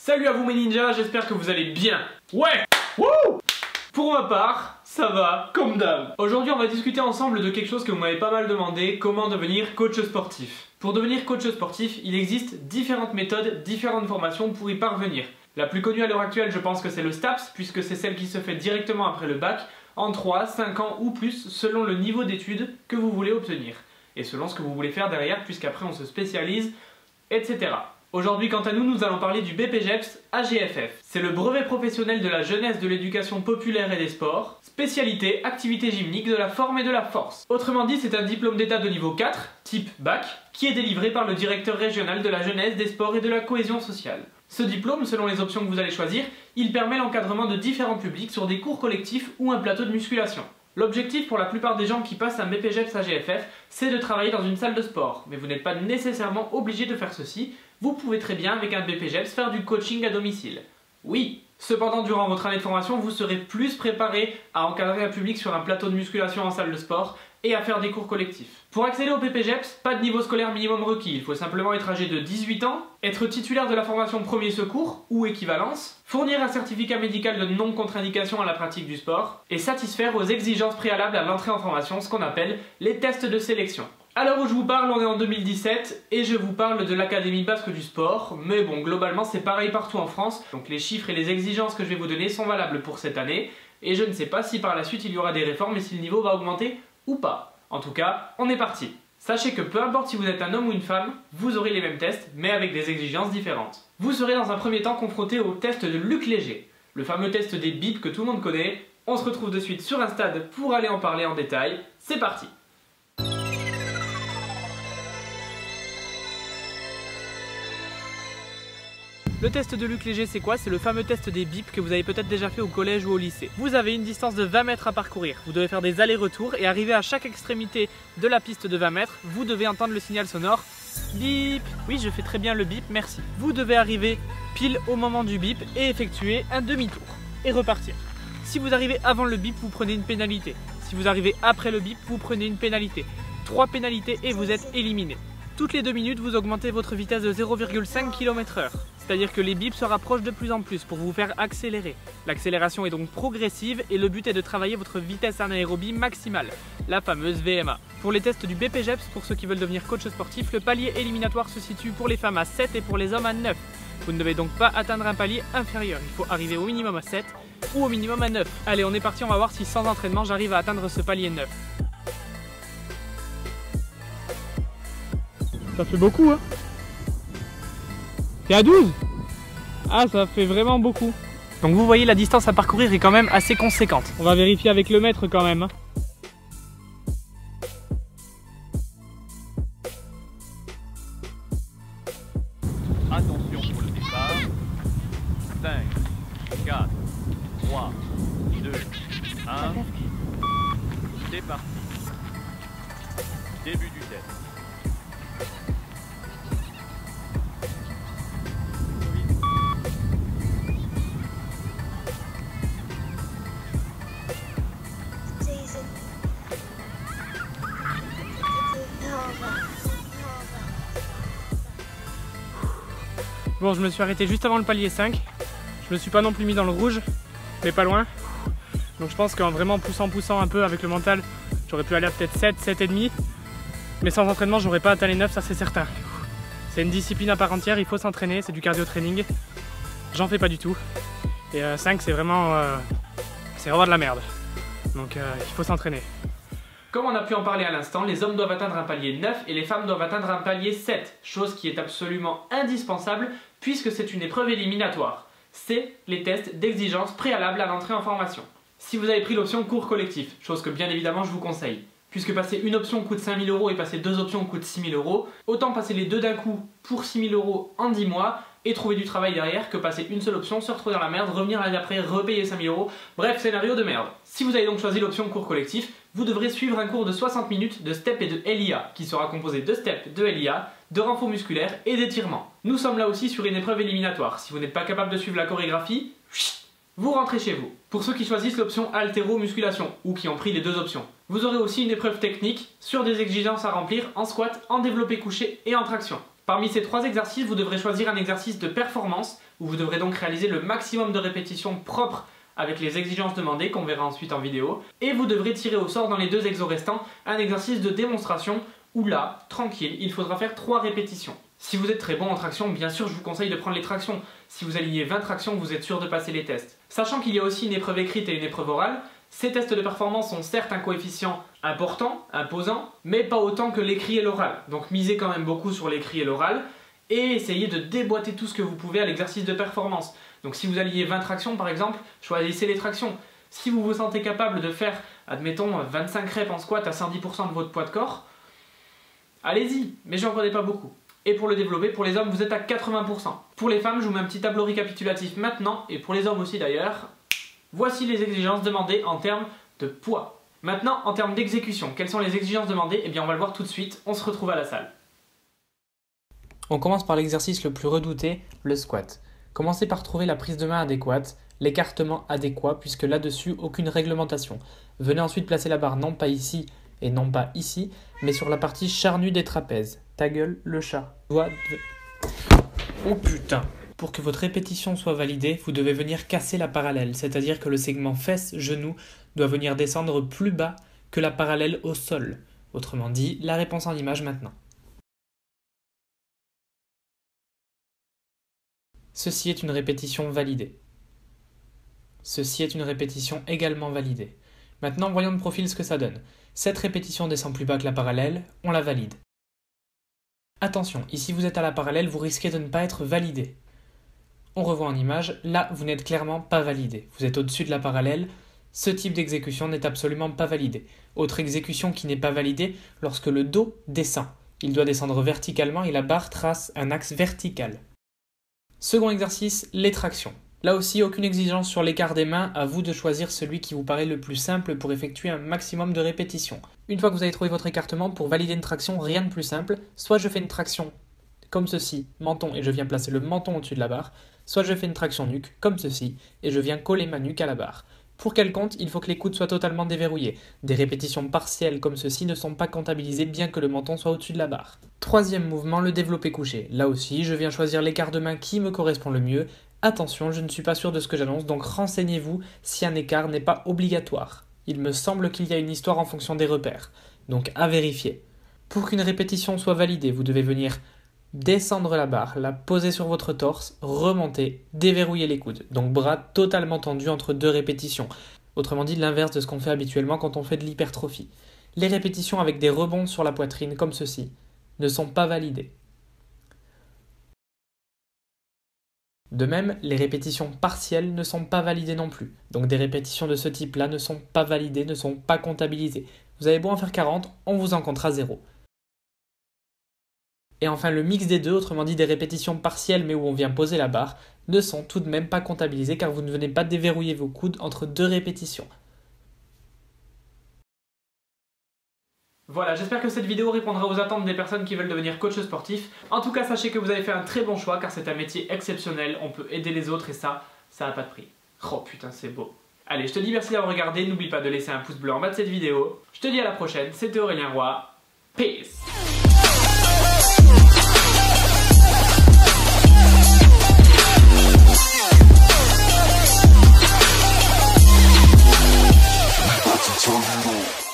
Salut à vous mes ninjas, j'espère que vous allez bien. Ouais. Wouh. Pour ma part, ça va comme d'hab. Aujourd'hui on va discuter ensemble de quelque chose que vous m'avez pas mal demandé, comment devenir coach sportif. Pour devenir coach sportif, il existe différentes méthodes, différentes formations pour y parvenir. La plus connue à l'heure actuelle, je pense que c'est le STAPS, puisque c'est celle qui se fait directement après le bac, en 3, 5 ans ou plus, selon le niveau d'études que vous voulez obtenir. Et selon ce que vous voulez faire derrière, puisqu'après on se spécialise, etc. Aujourd'hui, quant à nous, nous allons parler du BPJEPS AGFF. C'est le brevet professionnel de la jeunesse, de l'éducation populaire et des sports, spécialité activité gymnique de la forme et de la force. Autrement dit, c'est un diplôme d'état de niveau 4, type bac, qui est délivré par le directeur régional de la jeunesse, des sports et de la cohésion sociale. Ce diplôme, selon les options que vous allez choisir, il permet l'encadrement de différents publics sur des cours collectifs ou un plateau de musculation. L'objectif pour la plupart des gens qui passent un BPJEPS AGFF, c'est de travailler dans une salle de sport. Mais vous n'êtes pas nécessairement obligé de faire ceci, vous pouvez très bien avec un BPJEPS faire du coaching à domicile. Oui, cependant durant votre année de formation, vous serez plus préparé à encadrer un public sur un plateau de musculation en salle de sport et à faire des cours collectifs. Pour accéder au BPJEPS, pas de niveau scolaire minimum requis, il faut simplement être âgé de 18 ans, être titulaire de la formation premier secours ou équivalence, fournir un certificat médical de non-contre-indication à la pratique du sport et satisfaire aux exigences préalables à l'entrée en formation, ce qu'on appelle les tests de sélection. À l'heure où je vous parle, on est en 2017 et je vous parle de l'Académie basque du sport, mais bon, globalement c'est pareil partout en France, donc les chiffres et les exigences que je vais vous donner sont valables pour cette année et je ne sais pas si par la suite il y aura des réformes et si le niveau va augmenter ou pas. En tout cas, on est parti. Sachez que peu importe si vous êtes un homme ou une femme, vous aurez les mêmes tests, mais avec des exigences différentes. Vous serez dans un premier temps confronté au test de Luc Léger, le fameux test des bips que tout le monde connaît. On se retrouve de suite sur un stade pour aller en parler en détail. C'est parti! Le test de Luc Léger, c'est quoi? C'est le fameux test des bips que vous avez peut-être déjà fait au collège ou au lycée. Vous avez une distance de 20 mètres à parcourir. Vous devez faire des allers-retours et arriver à chaque extrémité de la piste de 20 mètres. Vous devez entendre le signal sonore bip. Oui, je fais très bien le bip, merci. Vous devez arriver pile au moment du bip et effectuer un demi-tour et repartir. Si vous arrivez avant le bip, vous prenez une pénalité. Si vous arrivez après le bip, vous prenez une pénalité. 3 pénalités et vous êtes éliminé. Toutes les 2 minutes, vous augmentez votre vitesse de 0,5 km/h. C'est-à-dire que les bips se rapprochent de plus en plus pour vous faire accélérer. L'accélération est donc progressive et le but est de travailler votre vitesse anaérobie maximale, la fameuse VMA. Pour les tests du BPJEPS, pour ceux qui veulent devenir coach sportif, le palier éliminatoire se situe pour les femmes à 7 et pour les hommes à 9. Vous ne devez donc pas atteindre un palier inférieur, il faut arriver au minimum à 7 ou au minimum à 9. Allez, on est parti, on va voir si sans entraînement j'arrive à atteindre ce palier 9. Ça fait beaucoup, hein? T'es à 12? Ah, ça fait vraiment beaucoup. Donc vous voyez, la distance à parcourir est quand même assez conséquente. On va vérifier avec le mètre quand même. Attention pour le départ. 5, 4, 3, 2, 1. C'est parti. Début du test. Bon, je me suis arrêté juste avant le palier 5. Je me suis pas non plus mis dans le rouge, mais pas loin. Donc je pense qu'en vraiment poussant un peu avec le mental, j'aurais pu aller à peut-être 7, 7,5. Mais sans entraînement, j'aurais pas atteint les 9, ça c'est certain. C'est une discipline à part entière, il faut s'entraîner, c'est du cardio training. J'en fais pas du tout. Et 5, c'est vraiment de la merde. Donc il faut s'entraîner. Comme on a pu en parler à l'instant, les hommes doivent atteindre un palier 9 et les femmes doivent atteindre un palier 7, chose qui est absolument indispensable puisque c'est une épreuve éliminatoire. C'est les tests d'exigence préalables à l'entrée en formation. Si vous avez pris l'option cours collectif, chose que bien évidemment je vous conseille, puisque passer une option coûte 5 000 € et passer 2 options coûte 6 000 €, autant passer les deux d'un coup pour 6 000 € en 10 mois et trouver du travail derrière que passer une seule option, se retrouver dans la merde, revenir l'année après, repayer 5 000 €. Bref, scénario de merde. Si vous avez donc choisi l'option cours collectif, vous devrez suivre un cours de 60 minutes de STEP et de LIA, qui sera composé de STEP, de LIA, de renfort musculaire et d'étirement. Nous sommes là aussi sur une épreuve éliminatoire. Si vous n'êtes pas capable de suivre la chorégraphie, vous rentrez chez vous. Pour ceux qui choisissent l'option haltéro-musculation, ou qui ont pris les deux options, vous aurez aussi une épreuve technique sur des exigences à remplir en squat, en développé couché et en traction. Parmi ces 3 exercices, vous devrez choisir un exercice de performance où vous devrez donc réaliser le maximum de répétitions propres avec les exigences demandées qu'on verra ensuite en vidéo. Et vous devrez tirer au sort dans les 2 exos restants un exercice de démonstration où là, tranquille, il faudra faire 3 répétitions. Si vous êtes très bon en traction, bien sûr je vous conseille de prendre les tractions. Si vous alignez 20 tractions, vous êtes sûr de passer les tests. Sachant qu'il y a aussi une épreuve écrite et une épreuve orale, ces tests de performance ont certes un coefficient important, imposant, mais pas autant que l'écrit et l'oral. Donc misez quand même beaucoup sur l'écrit et l'oral et essayez de déboîter tout ce que vous pouvez à l'exercice de performance. Donc si vous alignez 20 tractions par exemple, choisissez les tractions. Si vous vous sentez capable de faire, admettons, 25 reps en squat à 110% de votre poids de corps, allez-y, mais j'en connais pas beaucoup. Et pour le développer, pour les hommes, vous êtes à 80%. Pour les femmes, je vous mets un petit tableau récapitulatif maintenant, et pour les hommes aussi d'ailleurs. Voici les exigences demandées en termes de poids. Maintenant, en termes d'exécution, quelles sont les exigences demandées? Eh bien, on va le voir tout de suite, on se retrouve à la salle. On commence par l'exercice le plus redouté, le squat. Commencez par trouver la prise de main adéquate, l'écartement adéquat, puisque là-dessus, aucune réglementation. Venez ensuite placer la barre non pas ici et non pas ici, mais sur la partie charnue des trapèzes. Ta gueule, le chat. Oh putain! Pour que votre répétition soit validée, vous devez venir casser la parallèle, c'est-à-dire que le segment fesses-genoux doit venir descendre plus bas que la parallèle au sol. Autrement dit, la réponse en image maintenant. Ceci est une répétition validée. Ceci est une répétition également validée. Maintenant, voyons de profil ce que ça donne. Cette répétition descend plus bas que la parallèle, on la valide. Attention, ici vous êtes à la parallèle, vous risquez de ne pas être validé. On revoit en image, là vous n'êtes clairement pas validé. Vous êtes au-dessus de la parallèle, ce type d'exécution n'est absolument pas validé. Autre exécution qui n'est pas validée, lorsque le dos descend. Il doit descendre verticalement et la barre trace un axe vertical. Second exercice, les tractions. Là aussi, aucune exigence sur l'écart des mains, à vous de choisir celui qui vous paraît le plus simple pour effectuer un maximum de répétitions. Une fois que vous avez trouvé votre écartement, pour valider une traction, rien de plus simple, soit je fais une traction comme ceci, menton, et je viens placer le menton au-dessus de la barre, soit je fais une traction nuque, comme ceci, et je viens coller ma nuque à la barre. Pour qu'elle compte, il faut que les coudes soient totalement déverrouillés. Des répétitions partielles comme ceci ne sont pas comptabilisées bien que le menton soit au-dessus de la barre. Troisième mouvement, le développé couché. Là aussi, je viens choisir l'écart de main qui me correspond le mieux. Attention, je ne suis pas sûr de ce que j'annonce, donc renseignez-vous si un écart n'est pas obligatoire. Il me semble qu'il y a une histoire en fonction des repères, donc à vérifier. Pour qu'une répétition soit validée, vous devez venir descendre la barre, la poser sur votre torse, remonter, déverrouiller les coudes. Donc bras totalement tendus entre 2 répétitions. Autrement dit, l'inverse de ce qu'on fait habituellement quand on fait de l'hypertrophie. Les répétitions avec des rebonds sur la poitrine, comme ceci, ne sont pas validées. De même, les répétitions partielles ne sont pas validées non plus. Donc des répétitions de ce type-là ne sont pas validées, ne sont pas comptabilisées. Vous avez beau en faire 40, on vous en comptera 0. Et enfin, le mix des deux, autrement dit des répétitions partielles mais où on vient poser la barre, ne sont tout de même pas comptabilisées car vous ne venez pas déverrouiller vos coudes entre 2 répétitions. Voilà, j'espère que cette vidéo répondra aux attentes des personnes qui veulent devenir coach sportif. En tout cas, sachez que vous avez fait un très bon choix car c'est un métier exceptionnel, on peut aider les autres et ça n'a pas de prix. Oh putain, c'est beau. Allez, je te dis merci d'avoir regardé, n'oublie pas de laisser un pouce bleu en bas de cette vidéo. Je te dis à la prochaine, c'était Aurélien Roy. Peace. Tornado.